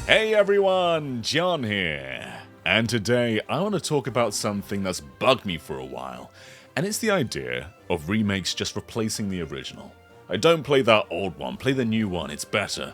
Hey everyone, John here, and today I want to talk about something that's bugged me for a while, and it's the idea of remakes just replacing the original. I don't play that old one, play the new one, it's better.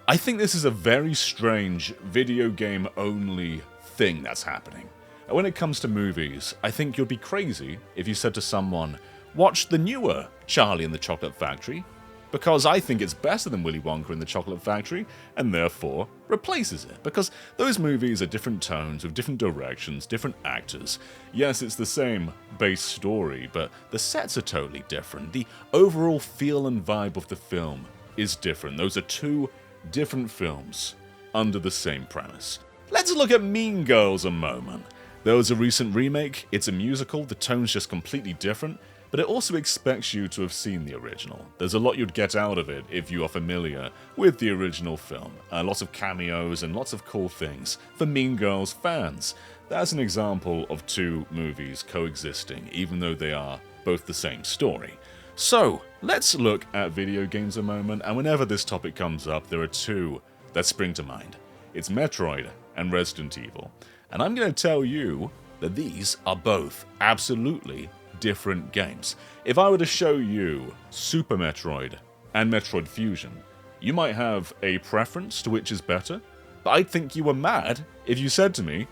I think this is a very strange video game only thing that's happening. And when it comes to movies, I think you'd be crazy if you said to someone, watch the newer Charlie and the Chocolate Factory, because I think it's better than Willy Wonka and the Chocolate Factory, and therefore replaces it. Because those movies are different tones, with different directions, different actors. Yes, it's the same base story, but the sets are totally different. The overall feel and vibe of the film is different. Those are two different films under the same premise. Let's look at Mean Girls a moment. There was a recent remake, it's a musical, the tone's just completely different, but it also expects you to have seen the original. There's a lot you'd get out of it if you are familiar with the original film. Lots of cameos and lots of cool things for Mean Girls fans. That's an example of two movies coexisting, even though they are both the same story. So, let's look at video games a moment, and whenever this topic comes up, there are two that spring to mind. It's Metroid and Resident Evil. And I'm going to tell you that these are both absolutely different games. If I were to show you Super Metroid and Metroid Fusion, you might have a preference to which is better, but I'd think you were mad if you said to me,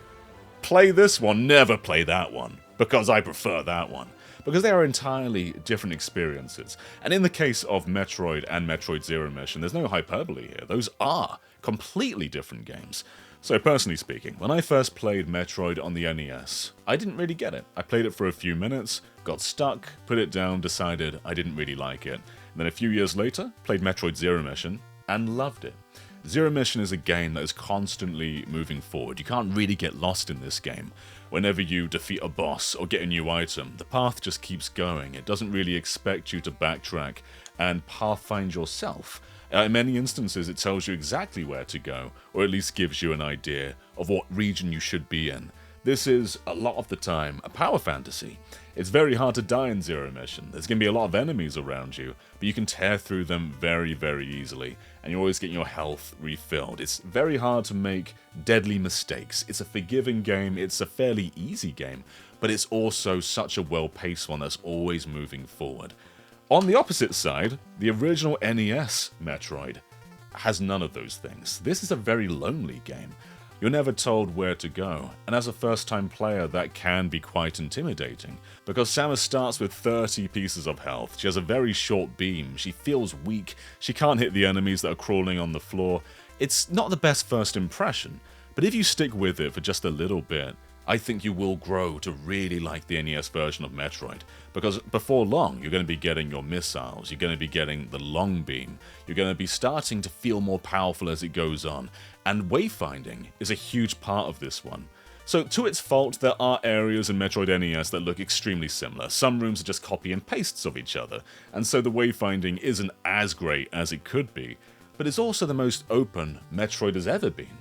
play this one, never play that one, because I prefer that one. Because they are entirely different experiences. And in the case of Metroid and Metroid Zero Mission, there's no hyperbole here. Those are completely different games. So personally speaking, when I first played Metroid on the NES, I didn't really get it. I played it for a few minutes, got stuck, put it down, decided I didn't really like it. And then a few years later, played Metroid Zero Mission, and loved it. Zero Mission is a game that is constantly moving forward. You can't really get lost in this game. Whenever you defeat a boss or get a new item, the path just keeps going. It doesn't really expect you to backtrack and pathfind yourself. In many instances, it tells you exactly where to go, or at least gives you an idea of what region you should be in. This is, a lot of the time, a power fantasy. It's very hard to die in Zero Mission. There's going to be a lot of enemies around you, but you can tear through them very, very easily, and you always get your health refilled. It's very hard to make deadly mistakes. It's a forgiving game, it's a fairly easy game, but it's also such a well-paced one that's always moving forward. On the opposite side, the original NES Metroid has none of those things. This is a very lonely game. You're never told where to go, and as a first-time player that can be quite intimidating, because Samus starts with 30 pieces of health, she has a very short beam, she feels weak, she can't hit the enemies that are crawling on the floor. It's not the best first impression, but if you stick with it for just a little bit, I think you will grow to really like the NES version of Metroid, because before long you're going to be getting your missiles, you're going to be getting the long beam, you're going to be starting to feel more powerful as it goes on, and wayfinding is a huge part of this one. So to its fault, there are areas in Metroid NES that look extremely similar. Some rooms are just copy and pastes of each other, and so the wayfinding isn't as great as it could be, but it's also the most open Metroid has ever been.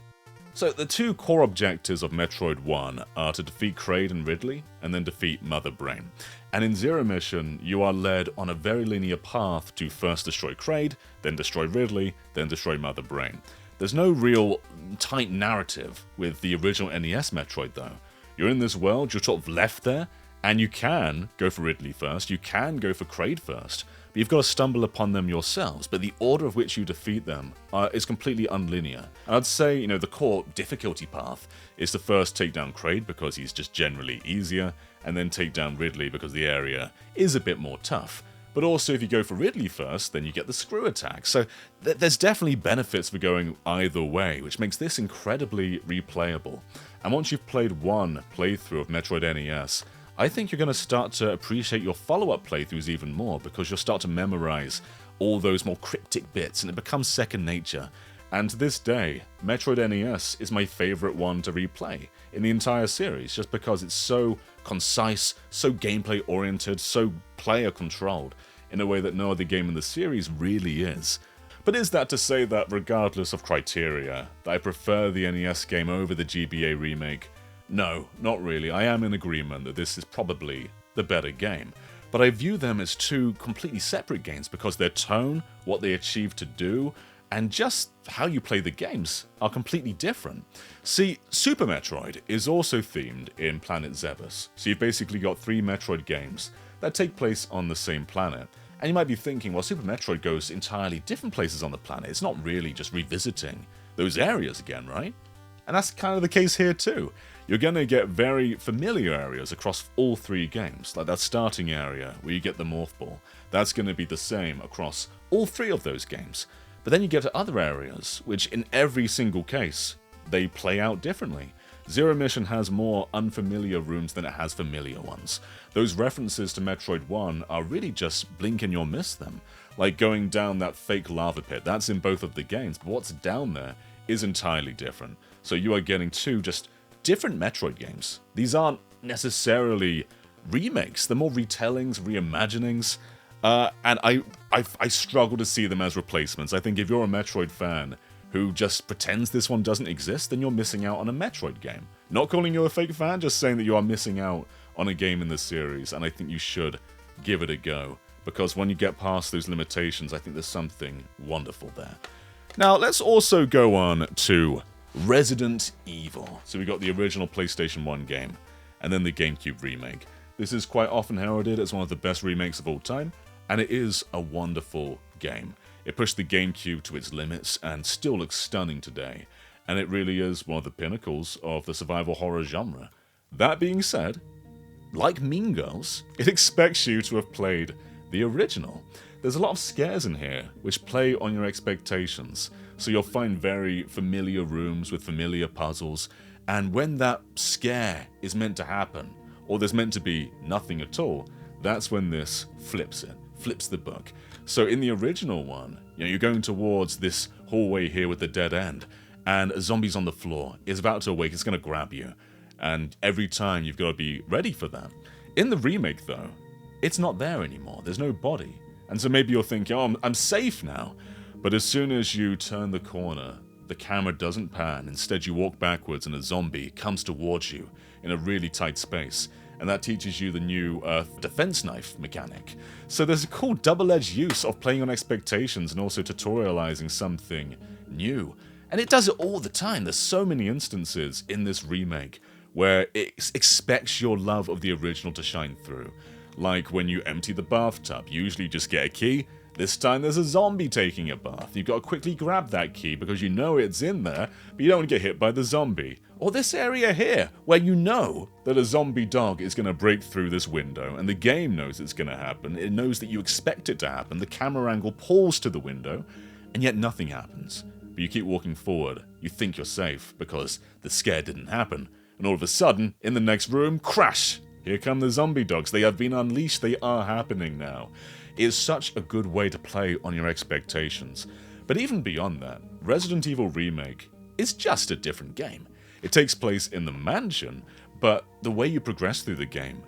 So the two core objectives of Metroid 1 are to defeat Kraid and Ridley, and then defeat Mother Brain. And in Zero Mission, you are led on a very linear path to first destroy Kraid, then destroy Ridley, then destroy Mother Brain. There's no real tight narrative with the original NES Metroid though. You're in this world, you're sort of left there, and you can go for Ridley first, you can go for Kraid first, but you've got to stumble upon them yourselves, but the order of which you defeat them is completely unlinear. And I'd say, the core difficulty path is to first take down Kraid because he's just generally easier, and then take down Ridley because the area is a bit more tough. But also if you go for Ridley first, then you get the screw attack. So there's definitely benefits for going either way, which makes this incredibly replayable. And once you've played one playthrough of Metroid NES, I think you're going to start to appreciate your follow-up playthroughs even more, because you'll start to memorize all those more cryptic bits and it becomes second nature. And to this day, Metroid NES is my favorite one to replay in the entire series, just because it's so concise, so gameplay oriented, so player controlled, in a way that no other game in the series really is. But is that to say that regardless of criteria, that I prefer the NES game over the GBA remake? No, not really. I am in agreement that this is probably the better game. But I view them as two completely separate games because their tone, what they achieve to do, and just how you play the games are completely different. See, Super Metroid is also themed in Planet Zebus, so you've basically got 3 Metroid games that take place on the same planet. And you might be thinking, well, Super Metroid goes entirely different places on the planet. It's not really just revisiting those areas again, right? And that's kind of the case here too. You're going to get very familiar areas across all 3 games, like that starting area where you get the Morph Ball. That's going to be the same across all 3 of those games. But then you get to other areas, which in every single case, they play out differently. Zero Mission has more unfamiliar rooms than it has familiar ones. Those references to Metroid 1 are really just blink and you'll miss them. Like going down that fake lava pit, that's in both of the games, but what's down there is entirely different. So you are getting 2 just different Metroid games. These aren't necessarily remakes, they're more retellings, reimaginings, and I struggle to see them as replacements. I think if you're a Metroid fan who just pretends this one doesn't exist, then you're missing out on a Metroid game. Not calling you a fake fan, just saying that you are missing out on a game in the series, and I think you should give it a go, because when you get past those limitations, I think there's something wonderful there. Now, let's also go on to Resident Evil. So we got the original PlayStation 1 game, and then the GameCube remake. This is quite often heralded as one of the best remakes of all time, and it is a wonderful game. It pushed the GameCube to its limits and still looks stunning today, and it really is one of the pinnacles of the survival horror genre. That being said, like Mean Girls, it expects you to have played the original. There's a lot of scares in here which play on your expectations, so you'll find very familiar rooms with familiar puzzles, and when that scare is meant to happen, or there's meant to be nothing at all, that's when this flips the book. So in the original one, you're going towards this hallway here with the dead end, and a zombie's on the floor, it's about to awake, it's going to grab you, and every time you've got to be ready for that. In the remake though, it's not there anymore, there's no body, and so maybe you're thinking, oh, I'm safe now, but as soon as you turn the corner, the camera doesn't pan, instead you walk backwards and a zombie comes towards you in a really tight space. And that teaches you the new defense knife mechanic. So there's a cool double-edged use of playing on expectations and also tutorializing something new. And it does it all the time. There's so many instances in this remake where it expects your love of the original to shine through. Like when you empty the bathtub, you usually just get a key. This time there's a zombie taking a bath. You've got to quickly grab that key because you know it's in there, but you don't want to get hit by the zombie. Or this area here, where you know that a zombie dog is going to break through this window, and the game knows it's going to happen. It knows that you expect it to happen. The camera angle pulls to the window, and yet nothing happens. But you keep walking forward. You think you're safe because the scare didn't happen. And all of a sudden, in the next room, crash! Here come the zombie dogs. They have been unleashed. They are happening now. It is such a good way to play on your expectations. But even beyond that, Resident Evil Remake is just a different game. It takes place in the mansion, but the way you progress through the game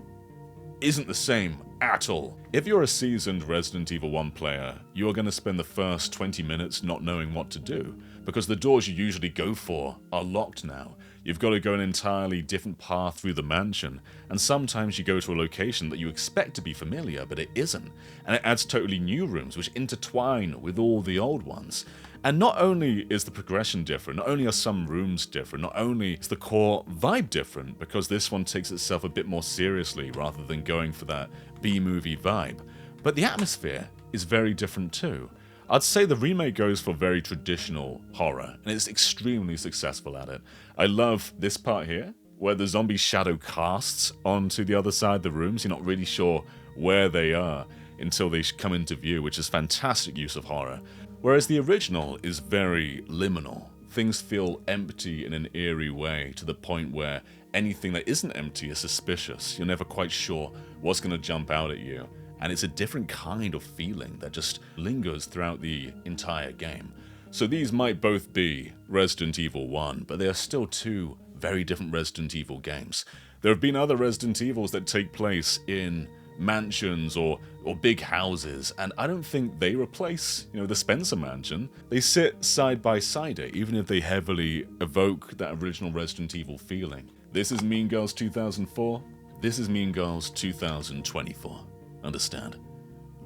isn't the same at all. If you're a seasoned Resident Evil 1 player, you are going to spend the first 20 minutes not knowing what to do, because the doors you usually go for are locked now. You've got to go an entirely different path through the mansion, and sometimes you go to a location that you expect to be familiar, but it isn't, and it adds totally new rooms which intertwine with all the old ones. And not only is the progression different, not only are some rooms different, not only is the core vibe different, because this one takes itself a bit more seriously rather than going for that B-movie vibe, but the atmosphere is very different too. I'd say the remake goes for very traditional horror, and it's extremely successful at it. I love this part here, where the zombie shadow casts onto the other side of the rooms. You're not really sure where they are until they come into view, which is fantastic use of horror. Whereas the original is very liminal. Things feel empty in an eerie way, to the point where anything that isn't empty is suspicious. You're never quite sure what's going to jump out at you. And it's a different kind of feeling that just lingers throughout the entire game. So these might both be Resident Evil 1, but they are still 2 very different Resident Evil games. There have been other Resident Evils that take place in mansions or big houses, and I don't think they replace, the Spencer Mansion. They sit side by side, even if they heavily evoke that original Resident Evil feeling. This is Mean Girls 2004, this is Mean Girls 2024. Understand?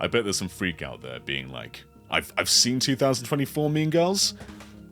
I bet there's some freak out there being like, I've seen 2024 Mean Girls.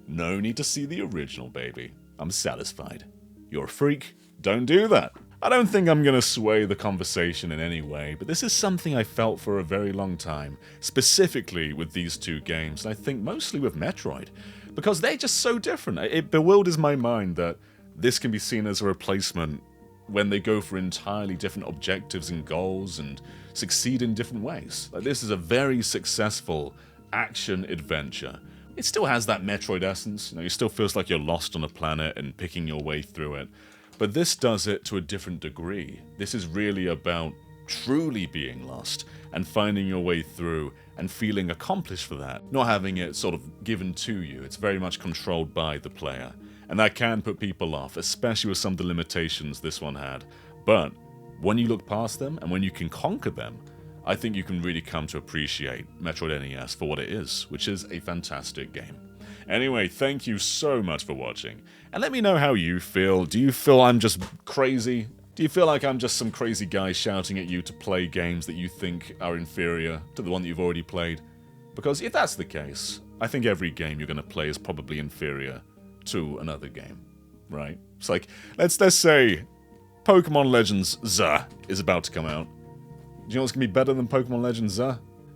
No need to see the original, baby. I'm satisfied. You're a freak. Don't do that. I don't think I'm going to sway the conversation in any way, but this is something I felt for a very long time, specifically with these two games, and I think mostly with Metroid, because they're just so different. It bewilders my mind that this can be seen as a replacement when they go for entirely different objectives and goals and succeed in different ways. Like, this is a very successful action adventure. It still has that Metroid essence, it still feels like you're lost on a planet and picking your way through it. But this does it to a different degree. This is really about truly being lost and finding your way through and feeling accomplished for that, not having it sort of given to you. It's very much controlled by the player. And that can put people off, especially with some of the limitations this one had. But when you look past them and when you can conquer them, I think you can really come to appreciate Metroid NES for what it is, which is a fantastic game. Anyway, thank you so much for watching, and let me know how you feel. Do you feel I'm just crazy? Do you feel like I'm just some crazy guy shouting at you to play games that you think are inferior to the one that you've already played? Because if that's the case, I think every game you're going to play is probably inferior to another game, right? It's like, let's say Pokemon Legends Z is about to come out. Do you know what's going to be better than Pokemon Legends Z?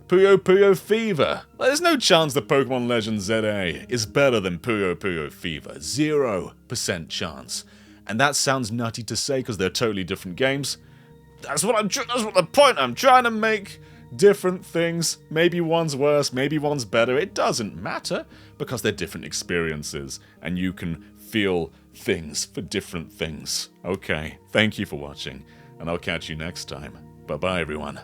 Puyo Puyo Fever. There's no chance that Pokemon Legends ZA is better than Puyo Puyo Fever. 0% chance. And that sounds nutty to say because they're totally different games. That's what the point I'm trying to make. Different things. Maybe one's worse, maybe one's better. It doesn't matter because they're different experiences and you can feel things for different things. Okay, thank you for watching and I'll catch you next time. Bye-bye, everyone.